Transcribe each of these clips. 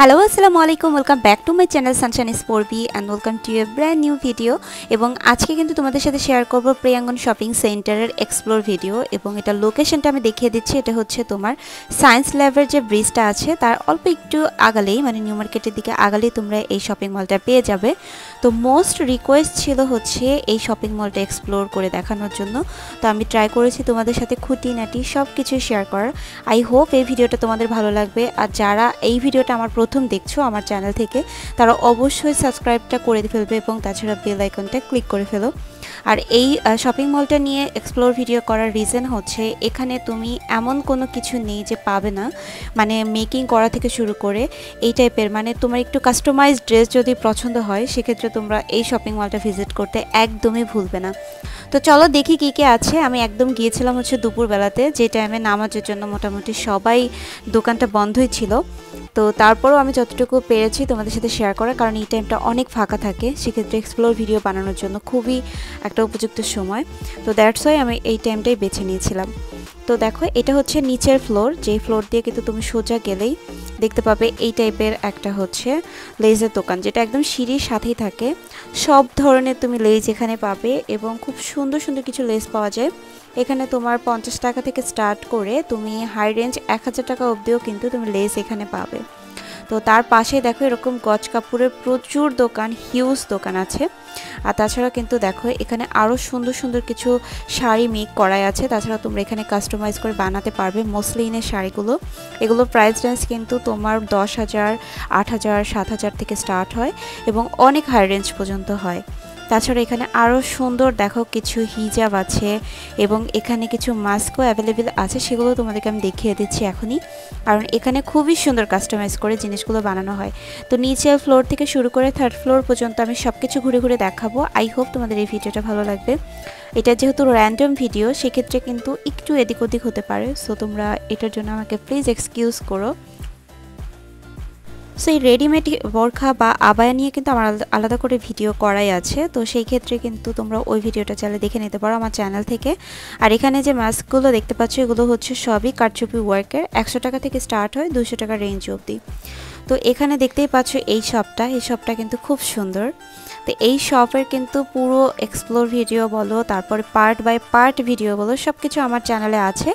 Hello আসসালামু আলাইকুম, welcome back to my channel sunshine স্পোর্বি and welcome to a brand new video. এবং আজকে কিন্তু তোমাদের সাথে শেয়ার করব প্রিয়াঙ্গন শপিং সেন্টারের এক্সপ্লোর ভিডিও। এবং এটা লোকেশনটা আমি দেখিয়ে দিচ্ছি। এটা হচ্ছে তোমার সায়েন্স ল্যাবের যে ব্রিজটা আছে তার অল্প একটু আগালেই, মানে নিউ মার্কেটের দিকে আগালেই তোমরা এই শপিং মলটা পেয়ে যাবে। তো মোস্ট রিকোয়েস্ট ছিল হচ্ছে এই শপিং মলটা এক্সপ্লোর করে দেখানোর জন্য। তো আমি ট্রাই করেছি তোমাদের সাথে খুঁটিনাটি সব কিছু শেয়ার করার। আই হোপ এই ভিডিওটা তোমাদের ভালো লাগবে। আর যারা এই ভিডিওটা আমার প্রথম দেখছো আমার চ্যানেল থেকে, তারা অবশ্যই সাবস্ক্রাইবটা করে ফেলবে এবং তাছাড়া বেল আইকনটা ক্লিক করে ফেলো। আর এই শপিং মলটা নিয়ে এক্সপ্লোর ভিডিও করার রিজন হচ্ছে এখানে তুমি এমন কোনো কিছু নেই যে পাবে না, মানে মেকিং করা থেকে শুরু করে এই টাইপের, মানে তোমার একটু কাস্টমাইজড ড্রেস যদি পছন্দ হয় সেক্ষেত্রে তোমরা এই শপিং মলটা ভিজিট করতে একদমই ভুলবে না। তো চলো দেখি কী কী আছে। আমি একদম গিয়েছিলাম হচ্ছে দুপুরবেলাতে, যে টাইমে নামাজের জন্য মোটামুটি সবাই দোকানটা বন্ধই ছিল। তো তারপরও আমি যতটুকু পেরেছি তোমাদের সাথে শেয়ার করার, কারণ এই টাইমটা অনেক ফাঁকা থাকে, সেক্ষেত্রে এক্সপ্লোর ভিডিও বানানোর জন্য খুবই একটা উপযুক্ত সময়। তো দ্যাটস ওয়াই আমি এই টাইমটাই বেছে নিয়েছিলাম। তো দেখো এটা হচ্ছে নিচের ফ্লোর, যেই ফ্লোর দিয়ে কিন্তু তুমি সোজা গেলেই দেখতে পাবে এই টাইপের একটা হচ্ছে লেজের দোকান, যেটা একদম সিঁড়ির সাথেই থাকে। সব ধরনের তুমি লেজ এখানে পাবে এবং খুব সুন্দর সুন্দর কিছু লেস পাওয়া যায় এখানে। তোমার 50 টাকা থেকে স্টার্ট করে তুমি হাই রেঞ্জ 1000 টাকা অবধিও কিন্তু তুমি লেস এখানে পাবে। তো তার পাশে দেখো এরকম গজ কাপড়ের প্রচুর দোকান, হিউজ দোকান আছে। আর তাছাড়া কিন্তু দেখো এখানে আরও সুন্দর সুন্দর কিছু শাড়ি মেক করাই আছে। তাছাড়া তোমরা এখানে কাস্টমাইজ করে বানাতে পারবে মসলিনের শাড়িগুলো। এগুলো প্রাইস রেঞ্জ কিন্তু তোমার 10,000, 8,000, 7,000 থেকে স্টার্ট হয় এবং অনেক হাই রেঞ্জ পর্যন্ত হয়। তাছাড়া এখানে আরও সুন্দর দেখো কিছু হিজাব আছে এবং এখানে কিছু মাস্কও অ্যাভেলেবেল আছে, সেগুলো তোমাদেরকে আমি দেখিয়ে দিচ্ছি এখনই, কারণ এখানে খুবই সুন্দর কাস্টমাইজ করে জিনিসগুলো বানানো হয়। তো নিচের ফ্লোর থেকে শুরু করে 3rd ফ্লোর পর্যন্ত আমি সব কিছু ঘুরে ঘুরে দেখাবো। আই হোপ তোমাদের এই ভিডিওটা ভালো লাগবে। এটা যেহেতু র্যান্ডম ভিডিও, সেক্ষেত্রে কিন্তু একটু এদিক ওদিক হতে পারে, সো তোমরা এটার জন্য আমাকে প্লিজ এক্সকিউজ করো। সো এই রেডিমেড বোরখা বা আবায়া নিয়ে কিন্তু আমার আলাদা করে ভিডিও করাই আছে, তো সেই ক্ষেত্রে কিন্তু তোমরা ওই ভিডিওটা চাইলে দেখে নিতে পারো আমার চ্যানেল থেকে। আর এখানে যে মাস্কগুলো দেখতে পাচ্ছ এগুলো হচ্ছে সবই কারচুপি ওয়ার্কের, 100 টাকা থেকে স্টার্ট হয় 200 টাকা রেঞ্জ অবধি। তো এখানে দেখতেই পাচ্ছ এই শপটা কিন্তু খুব সুন্দর। তো এই শপের কিন্তু পুরো এক্সপ্লোর ভিডিও বলো, তারপরে পার্ট বাই পার্ট ভিডিও বলো, সব কিছু আমার চ্যানেলে আছে।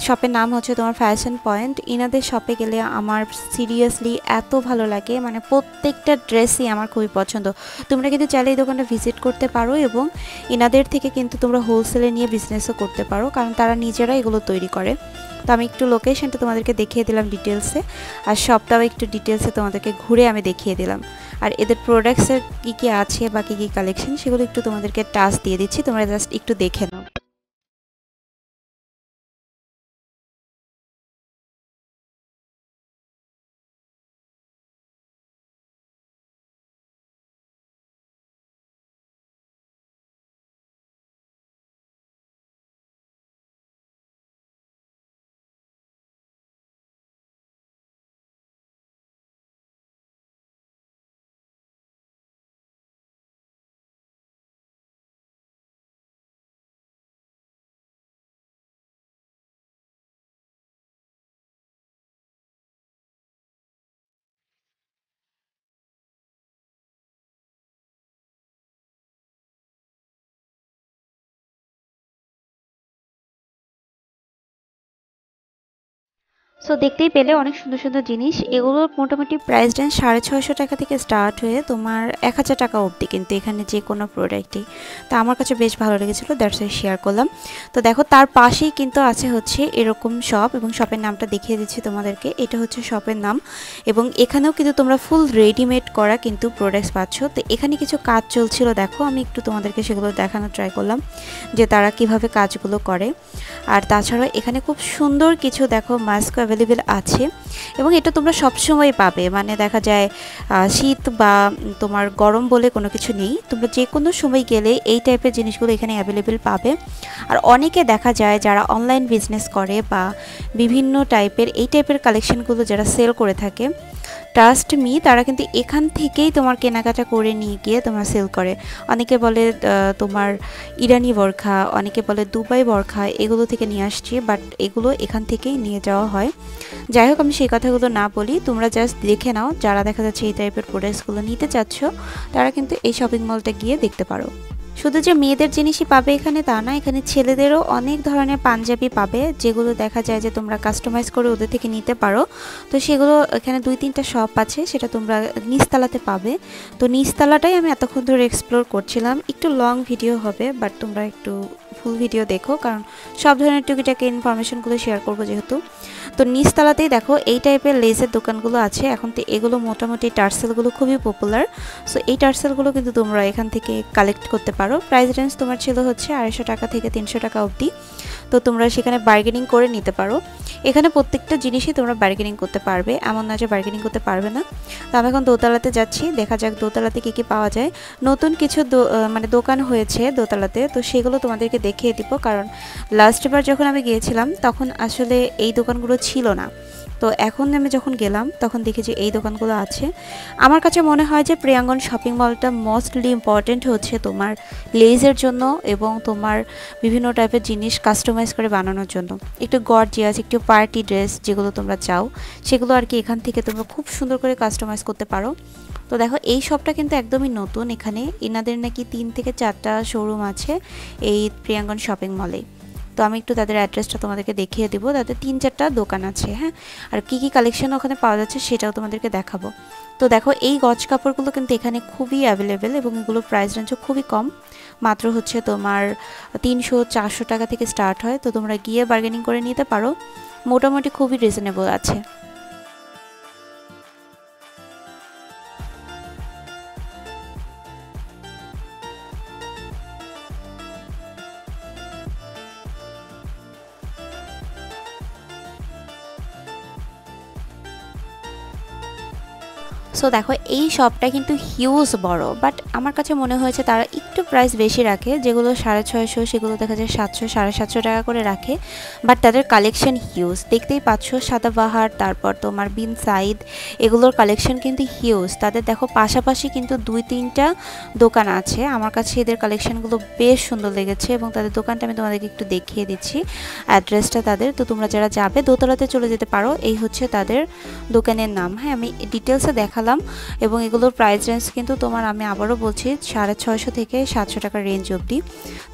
শপের নাম হচ্ছে তোমার ফ্যাশন পয়েন্ট। ইনাদের শপে গেলে আমার সিরিয়াসলি এত ভালো লাগে, মানে প্রত্যেকটা ড্রেসই আমার খুবই পছন্দ। তোমরা কিন্তু চাইলে এই দোকানটা ভিজিট করতে পারো এবং ইনাদের থেকে কিন্তু তোমরা হোলসেলে নিয়ে বিজনেসও করতে পারো, কারণ তারা নিজেরা এগুলো তৈরি করে। তো আমি একটু লোকেশনটা তোমাদেরকে দেখিয়ে দিলাম ডিটেলসে, আর শপটাও একটু ডিটেলসে তোমাদেরকে ঘুরে আমি দেখিয়ে দিলাম। আর এদের প্রোডাক্টসের কী কী আছে বা কী কী কালেকশন সেগুলো একটু তোমাদেরকে টাচ দিয়ে দিচ্ছি, তোমরা জাস্ট একটু দেখে নাও। সো দেখতেই পেলে অনেক সুন্দর সুন্দর জিনিস। এগুলোর মোটামুটি প্রাইস রেঞ্জ 650 টাকা থেকে স্টার্ট হয়ে তোমার 1000 টাকা অবধি কিন্তু এখানে যে কোনো প্রোডাক্টই। তো আমার কাছে বেশ ভালো লেগেছিলো, দ্যাটস ওয়াই শেয়ার করলাম। তো দেখো তার পাশেই কিন্তু আছে হচ্ছে এরকম শপ, এবং শপের নামটা দেখিয়ে দিচ্ছি তোমাদেরকে। এটা হচ্ছে শপের নাম, এবং এখানেও কিন্তু তোমরা ফুল রেডিমেড করা কিন্তু প্রোডাক্টস পাচ্ছ। তো এখানে কিছু কাজ চলছিল, দেখো আমি একটু তোমাদেরকে সেগুলো দেখানোর ট্রাই করলাম যে তারা কিভাবে কাজগুলো করে। আর তাছাড়া এখানে খুব সুন্দর কিছু দেখো মাস্ক অ্যাভেলেবেল আছে, এবং এটা তোমরা সবসময় পাবে, মানে দেখা যায় শীত বা তোমার গরম বলে কোনো কিছু নেই, তোমরা যে কোনো সময় গেলে এই টাইপের জিনিসগুলো এখানে অ্যাভেলেবেল পাবে। আর অনেকে দেখা যায় যারা অনলাইন বিজনেস করে বা বিভিন্ন টাইপের এই টাইপের কালেকশনগুলো যারা সেল করে থাকে, ট্রাস্ট মি, তারা কিন্তু এখান থেকেই তোমার কেনাকাটা করে নিয়ে গিয়ে তোমার সেল করে। অনেকে বলে তোমার ইরানি বরখা, অনেকে বলে দুবাই বরখা, এগুলো থেকে নিয়ে আসছি, বাট এগুলো এখান থেকেই নিয়ে যাওয়া হয়। যাই হোক, আমি সেই কথাগুলো না বলি, তোমরা জাস্ট দেখে নাও। যারা দেখা যাচ্ছে এই টাইপের প্রোডাক্টসগুলো নিতে চাচ্ছ, তারা কিন্তু এই শপিং মলটা গিয়ে দেখতে পারো। শুধু যে মেয়েদের জিনিসই পাবে এখানে তা না, এখানে ছেলেদেরও অনেক ধরনের পাঞ্জাবি পাবে, যেগুলো দেখা যায় যে তোমরা কাস্টমাইজ করে ওদের থেকে নিতে পারো। তো সেগুলো এখানে 2-3টা শপ আছে, সেটা তোমরা নিচতলাতে পাবে। তো নিচতলাটাই আমি এতক্ষণ ধরে এক্সপ্লোর করছিলাম। একটু লং ভিডিও হবে, বাট তোমরা একটু ফুল ভিডিও দেখো, কারণ সব ধরনের টুকিটাকি ইনফরমেশনগুলো শেয়ার করবো যেহেতু। তো নিচতলাতেই দেখো এই টাইপের লেসের দোকানগুলো আছে। এখন তো এগুলো মোটামুটি টার্সেলগুলো খুবই পপুলার। সো এই টার্সেলগুলো কিন্তু তোমরা এখান থেকে কালেক্ট করতে পারো। প্রাইস রেঞ্জ তোমার ছিল হচ্ছে 250 টাকা থেকে 300 টাকা অবধি। তো তোমরা সেখানে বার্গেনিং করে নিতে পারো। এখানে প্রত্যেকটা জিনিসই তোমরা বার্গেনিং করতে পারবে, এমন না যে বার্গেনিং করতে পারবে না। তো আমি এখন দোতলাতে যাচ্ছি, দেখা যাক দোতলাতে কী কী পাওয়া যায়। নতুন কিছু মানে দোকান হয়েছে দোতলাতে, তো সেগুলো তোমাদেরকে দেখিয়ে দিব, কারণ লাস্টবার যখন আমি গিয়েছিলাম তখন আসলে এই দোকানগুলো ছিল না। তো এখন আমি যখন গেলাম তখন দেখি যে এই দোকানগুলো আছে। আমার কাছে মনে হয় যে প্রিয়াঙ্গন শপিং মলটা মোস্টলি ইম্পর্টেন্ট হচ্ছে তোমার লেজের জন্য এবং তোমার বিভিন্ন টাইপের জিনিস কাস্টমাইজ করে বানানোর জন্য। একটু গর্জিয়াস, একটু পার্টি ড্রেস যেগুলো তোমরা চাও, সেগুলো আর কি এখান থেকে তোমরা খুব সুন্দর করে কাস্টমাইজ করতে পারো। তো দেখো এই শপটা কিন্তু একদমই নতুন। এখানে এনাদের নাকি 3 থেকে 4টা শোরুম আছে এই প্রিয়াঙ্গন শপিং মলে। তো আমি একটু তাদের অ্যাড্রেসটা তোমাদেরকে দেখিয়ে দিব। তাদের 3-4টা দোকান আছে, হ্যাঁ। আর কি কি কালেকশন ওখানে পাওয়া যাচ্ছে সেটাও তোমাদেরকে দেখাবো। তো দেখো এই গজ কাপড়গুলো কিন্তু এখানে খুবই অ্যাভেলেবেল এবং এগুলোর প্রাইস রেঞ্জও খুবই কম, মাত্র হচ্ছে তোমার 300-400 টাকা থেকে স্টার্ট হয়। তো তোমরা গিয়ে বার্গেনিং করে নিতে পারো, মোটামুটি খুবই রিজনেবল আছে। সো দেখো এই শপটা কিন্তু হিউজ বড়, বাট আমার কাছে মনে হয়েছে তারা একটু প্রাইস বেশি রাখে। যেগুলো 650 সেগুলো দেখা যায় 700-750 টাকা করে রাখে, বাট তাদের কালেকশন হিউজ। দেখতেই পাচ্ছ সাদাবাহার, তারপর তোমার বিন সাইদ, এগুলোর কালেকশন কিন্তু হিউজ। তাদের দেখো পাশাপাশি কিন্তু 2-3টা দোকান আছে। আমার কাছে এদের কালেকশনগুলো বেশ সুন্দর লেগেছে এবং তাদের দোকানটা আমি তোমাদেরকে একটু দেখিয়ে দিচ্ছি, অ্যাড্রেসটা তাদের। তো তোমরা যারা যাবে দোতলাতে চলে যেতে পারো, এই হচ্ছে তাদের দোকানের নাম। হ্যাঁ, আমি ডিটেলসে দেখালাম এবং এগুলোর প্রাইস রেঞ্জ কিন্তু তোমার, আমি আবারও বলছি, 650 থেকে 700 টাকার রেঞ্জ অবধি।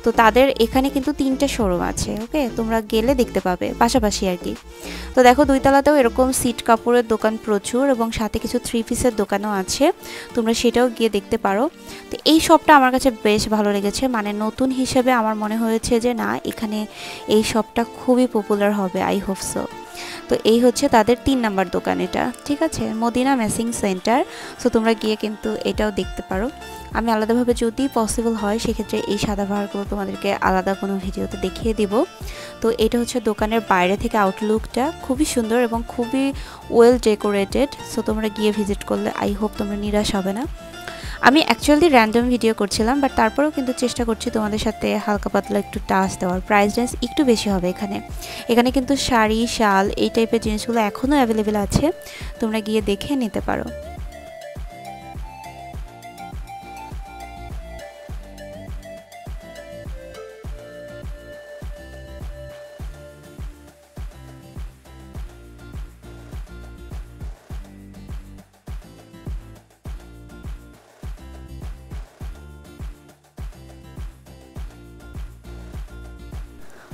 তো তাদের এখানে কিন্তু 3টে শোরুম আছে, ওকে, তোমরা গেলে দেখতে পাবে পাশাপাশি আর কি। তো দেখো 2তলাতেও এরকম সিট কাপড়ের দোকান প্রচুর এবং সাথে কিছু 3 পিসের দোকানও আছে, তোমরা সেটাও গিয়ে দেখতে পারো। তো এই শপটা আমার কাছে বেশ ভালো লেগেছে, মানে নতুন হিসেবে আমার মনে হয়েছে যে না, এখানে এই শপটা খুবই পপুলার হবে, আই হোপ সো। তো এই হচ্ছে তাদের 3 নাম্বার দোকান, এটা ঠিক আছে, মদিনা ম্যাচিং সেন্টার। সো তোমরা গিয়ে কিন্তু এটাও দেখতে পারো। আমি আলাদাভাবে যদি পসিবল হয় সেক্ষেত্রে এই সাদাবাহারগুলো তোমাদেরকে আলাদা কোনো ভিডিওতে দেখিয়ে দিব। তো এটা হচ্ছে দোকানের বাইরে থেকে আউটলুকটা, খুবই সুন্দর এবং খুবই ওয়েল ডেকোরেটেড। সো তোমরা গিয়ে ভিজিট করলে আই হোপ তোমরা নিরাশ হবে না। আমি অ্যাকচুয়ালি র্যান্ডম ভিডিও করছিলাম, বাট তারপরেও কিন্তু চেষ্টা করছি তোমাদের সাথে হালকা পাতলা একটু টাচ দেওয়ার। প্রাইস রেঞ্জ একটু বেশি হবে এখানে। এখানে কিন্তু শাড়ি, শাল, এই টাইপের জিনিসগুলো এখনও অ্যাভেলেবেল আছে, তোমরা গিয়ে দেখে নিতে পারো।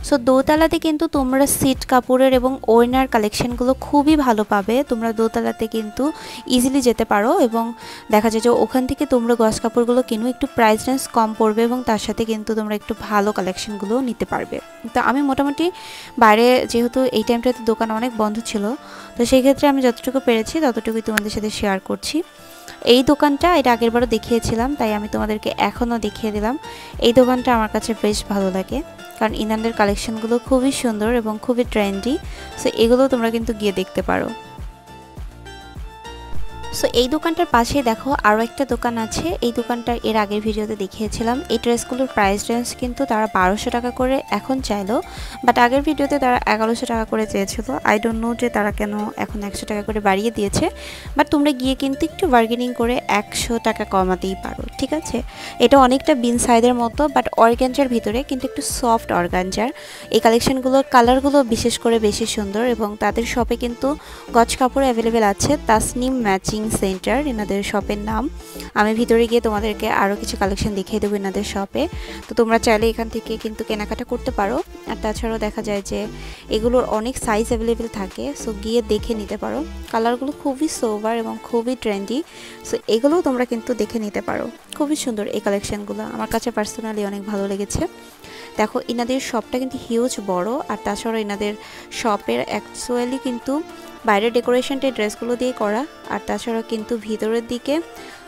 সো দোতলাতে কিন্তু তোমরা সিট কাপড়ের এবং ওড়নার কালেকশনগুলো খুবই ভালো পাবে। তোমরা দোতলাতে কিন্তু ইজিলি যেতে পারো এবং দেখা যায় যে ওখান থেকে তোমরা গস কাপড়গুলো কিনো, একটু প্রাইস রেঞ্জ কম পড়বে এবং তার সাথে কিন্তু তোমরা একটু ভালো কালেকশনগুলো নিতে পারবে। তো আমি মোটামুটি বাইরে, যেহেতু এই টাইমটাতে দোকান অনেক বন্ধ ছিল, তো সেই ক্ষেত্রে আমি যতটুকু পেরেছি ততটুকুই তোমাদের সাথে শেয়ার করছি। এই দোকানটা এটা আগেরবারও দেখিয়েছিলাম, তাই আমি তোমাদেরকে এখনও দেখিয়ে দিলাম। এই দোকানটা আমার কাছে বেশ ভালো লাগে, কারণ ইনাদের কালেকশনগুলো খুবই সুন্দর এবং খুবই ট্রেন্ডি। সো এগুলো তোমরা কিন্তু গিয়ে দেখতে পারো। সো এই দোকানটার পাশে দেখো আরও একটা দোকান আছে। এই দোকানটার এর আগের ভিডিওতে দেখিয়েছিলাম। এই ড্রেসগুলোর প্রাইস রেঞ্জ কিন্তু তারা 1200 টাকা করে এখন চাইলো, বাট আগের ভিডিওতে তারা 1100 টাকা করে চেয়েছিল। আই ডোন্ট নো যে তারা কেন এখন 100 টাকা করে বাড়িয়ে দিয়েছে, বাট তোমরা গিয়ে কিন্তু একটু বার্গেনিং করে 100 টাকা কমাতেই পারো, ঠিক আছে। এটা অনেকটা বিন সাইডের মতো, বাট অর্গানজার ভিতরে কিন্তু একটু সফট অর্গানজার। এই কালেকশনগুলোর কালারগুলো বিশেষ করে বেশি সুন্দর, এবং তাদের শপে কিন্তু গজ কাপড় অ্যাভেলেবেল আছে। তাসনিম ম্যাচিং সেন্টার এনাদের শপের নাম। আমি ভিতরে গিয়ে তোমাদেরকে আরও কিছু কালেকশন দেখিয়ে দেবো এনাদের শপে। তো তোমরা চাইলে এখান থেকে কিন্তু কেনাকাটা করতে পারো। আর তাছাড়াও দেখা যায় যে এগুলোর অনেক সাইজ অ্যাভেলেবেল থাকে, সো গিয়ে দেখে নিতে পারো। কালারগুলো খুবই সোবার এবং খুবই ট্রেন্ডি, সো এগুলোও তোমরা কিন্তু দেখে নিতে পারো। খুবই সুন্দর এই কালেকশনগুলো, আমার কাছে পার্সোনালি অনেক ভালো লেগেছে। দেখো এনাদের শপটা কিন্তু হিউজ বড়, আর তাছাড়া এনাদের শপের অ্যাকচুয়ালি কিন্তু বাইরের ডেকোরেশনটা ড্রেসগুলো দিয়ে করা, আর তাছাড়া কিন্তু ভিতরের দিকে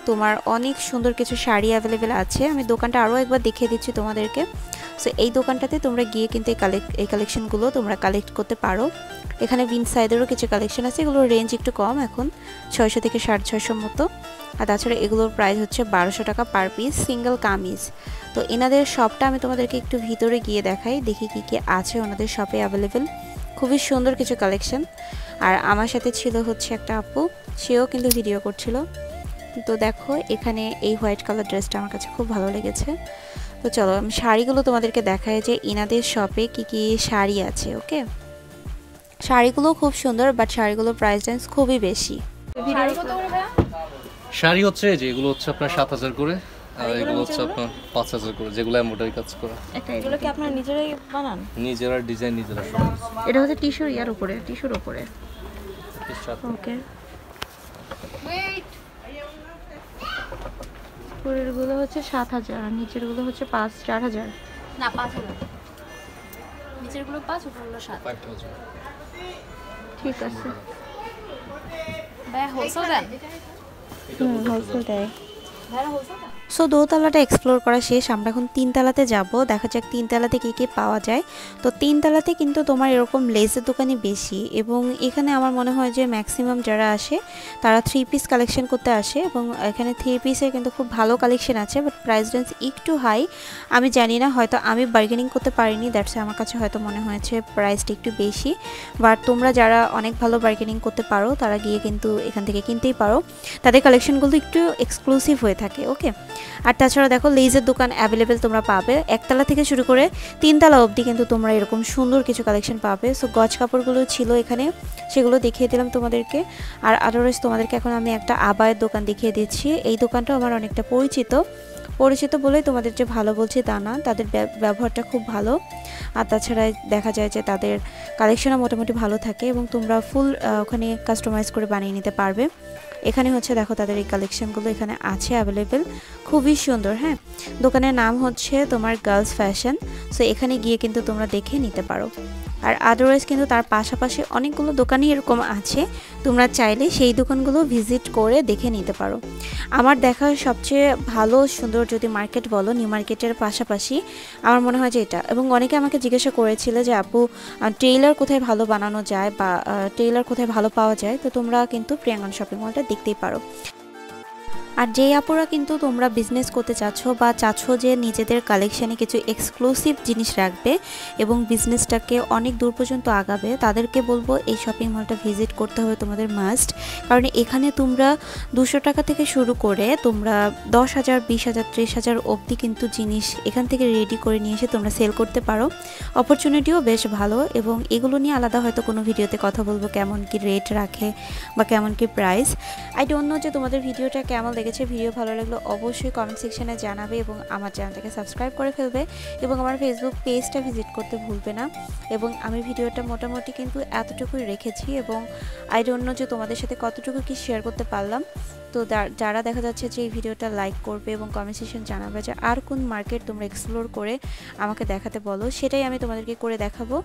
তোমার অনেক সুন্দর কিছু শাড়ি অ্যাভেলেবেল আছে। আমি দোকানটা আরও একবার দেখিয়ে দিচ্ছি তোমাদেরকে। সো এই দোকানটাতে তোমরা গিয়ে কিন্তু এই কালেকশনগুলো তোমরা কালেক্ট করতে পারো। এখানে বিন সাইডেরও কিছু কালেকশন আছে, এগুলোর রেঞ্জ একটু কম, এখন 600 থেকে 650 মতো। আর তাছাড়া এগুলোর প্রাইস হচ্ছে 1200 টাকা পার পিস সিঙ্গেল কামিজ। তো এনাদের শপটা আমি তোমাদেরকে একটু ভিতরে গিয়ে দেখাই, দেখি কী কী আছে ওনাদের শপে অ্যাভেলেবেল। খুবই সুন্দর কিছু কালেকশন। আর আমার সাথে ছিল হচ্ছে একটা আপু, সেও কিন্তু ভিডিও করছিল। তো দেখো এখানে এই হোয়াইট কালার ড্রেসটা আমার কাছে খুব ভালো লেগেছে। তো চলো আমি শাড়িগুলো তোমাদেরকে দেখাই যে ইনাদের শপে কি কি শাড়ি আছে। ওকে, শাড়িগুলো খুব সুন্দর, বাট শাড়িগুলোর প্রাইস রেঞ্জ খুবই বেশি। শাড়ি হচ্ছে যে এগুলো হচ্ছে আপনার 7000 করে, আর এগুলো হচ্ছে আপনার 5000 করে, যেগুলো এমব্রয়ডারি কাজ করা। এগুলো কি আপনারা নিজেরাই বানান? নিজেরা ডিজাইন নিজেরা সব। এটা হচ্ছে টিস্যুর উপরে, টিস্যুর উপরে। ওকে, উপরেরগুলো হচ্ছে 7000 আর নিচেরগুলো হচ্ছে 4000 না 5000, নিচেরগুলো 5 উপরগুলো 7। 5000। ঠিক আছে। ভাই হোলসেল দেন? হোলসেল দেয়। ভাই হোলসেল দেন? সো দোতলাটা এক্সপ্লোর করা শেষ, আমরা এখন তিনতলাতে যাব। দেখা যাক তিনতলাতে কী কী পাওয়া যায়। তো তিনতলাতে কিন্তু তোমার এরকম লেসের দোকানই বেশি, এবং এখানে আমার মনে হয় যে ম্যাক্সিমাম যারা আসে তারা 3 পিস কালেকশন করতে আসে, এবং এখানে 3 পিসের কিন্তু খুব ভালো কালেকশন আছে, বাট প্রাইস রেঞ্জ একটু হাই। আমি জানি না, হয়তো আমি বার্গেনিং করতে পারিনি, দ্যাটস আমার কাছে হয়তো মনে হয়েছে প্রাইসটা একটু বেশি। বাট তোমরা যারা অনেক ভালো বার্গেনিং করতে পারো তারা গিয়ে কিন্তু এখান থেকে কিনতেই পারো, তাদের কালেকশনগুলো একটু এক্সক্লুসিভ হয়ে থাকে। ওকে, আর তাছাড়া দেখো লেজের দোকান অ্যাভেলেবেল তোমরা পাবে, একতলা থেকে শুরু করে তিনতলা অবধি কিন্তু তোমরা এরকম সুন্দর কিছু কালেকশন পাবে। সো গজ কাপড়গুলো ছিল এখানে, সেগুলো দেখিয়ে দিলাম তোমাদেরকে। আর আদারওয়াইজ তোমাদেরকে এখন আমি একটা আবায়ের দোকান দেখিয়ে দিচ্ছি। এই দোকানটাও আমার অনেকটা পরিচিত বলেই তোমাদের যে ভালো বলছি তা না, তাদের ব্যবহারটা খুব ভালো। আর তাছাড়া দেখা যায় যে তাদের কালেকশনও মোটামুটি ভালো থাকে, এবং তোমরা ফুল ওখানে কাস্টমাইজ করে বানিয়ে নিতে পারবে। এখানে হচ্ছে দেখো তাদের এই কালেকশনগুলো এখানে আছে অ্যাভেলেবেল, খুবই সুন্দর। হ্যাঁ, দোকানের নাম হচ্ছে তোমার গার্লস ফ্যাশন। সো এখানে গিয়ে কিন্তু তোমরা দেখে নিতে পারো। আর আদারওয়াইজ কিন্তু তার পাশাপাশি অনেকগুলো দোকানই এরকম আছে, তোমরা চাইলে সেই দোকানগুলো ভিজিট করে দেখে নিতে পারো। আমার দেখা সবচেয়ে ভালো সুন্দর যদি মার্কেট বলো, নিউ মার্কেটের পাশাপাশি আমার মনে হয় যে এটা। এবং অনেকে আমাকে জিজ্ঞাসা করেছিল যে আপু টেইলার কোথায় ভালো বানানো যায়, বা টেইলার কোথায় ভালো পাওয়া যায়, তো তোমরা কিন্তু প্রিয়াঙ্গন শপিং মলটা দেখতেই পারো। আর যেই আপুরা কিন্তু তোমরা বিজনেস করতে চাচ্ছ বা চাচ্ছ যে নিজেদের কালেকশানে কিছু এক্সক্লুসিভ জিনিস রাখবে এবং বিজনেসটাকে অনেক দূর পর্যন্ত আগাবে, তাদেরকে বলবো এই শপিং মলটা ভিজিট করতে হবে তোমাদের মাস্ট। কারণ এখানে তোমরা 200 টাকা থেকে শুরু করে তোমরা 10,000, 20,000, 30,000 অবধি কিন্তু জিনিস এখান থেকে রেডি করে নিয়ে এসে তোমরা সেল করতে পারো। অপরচুনিটিও বেশ ভালো, এবং এগুলো নিয়ে আলাদা হয়তো কোনো ভিডিওতে কথা বলবো, কেমন কি রেট রাখে বা কেমন কি প্রাইস। আই ডোন্ট নো যে তোমাদের ভিডিওটা কেমন লেগেছে। ভিডিও ভালো লাগলে অবশ্যই কমেন্ট সেকশনে জানাবে, এবং আমার চ্যানেলটাকে সাবস্ক্রাইব করে ফেলবে, এবং আমার ফেসবুক পেজটা ভিজিট করতে ভুলবে না। এবং আমি ভিডিওটা মোটামুটি কিন্তু এতটুকুই রেখেছি, এবং আই ডোন্ট নো যে তোমাদের সাথে কতটুকু কি শেয়ার করতে পারলাম। তো যারা দেখা যাচ্ছে যে এই ভিডিওটা লাইক করবে এবং কমেন্ট সেকশন জানাবে যে আর কোন মার্কেট তোমরা এক্সপ্লোর করে আমাকে দেখাতে বলো, সেটাই আমি তোমাদেরকে করে দেখাবো।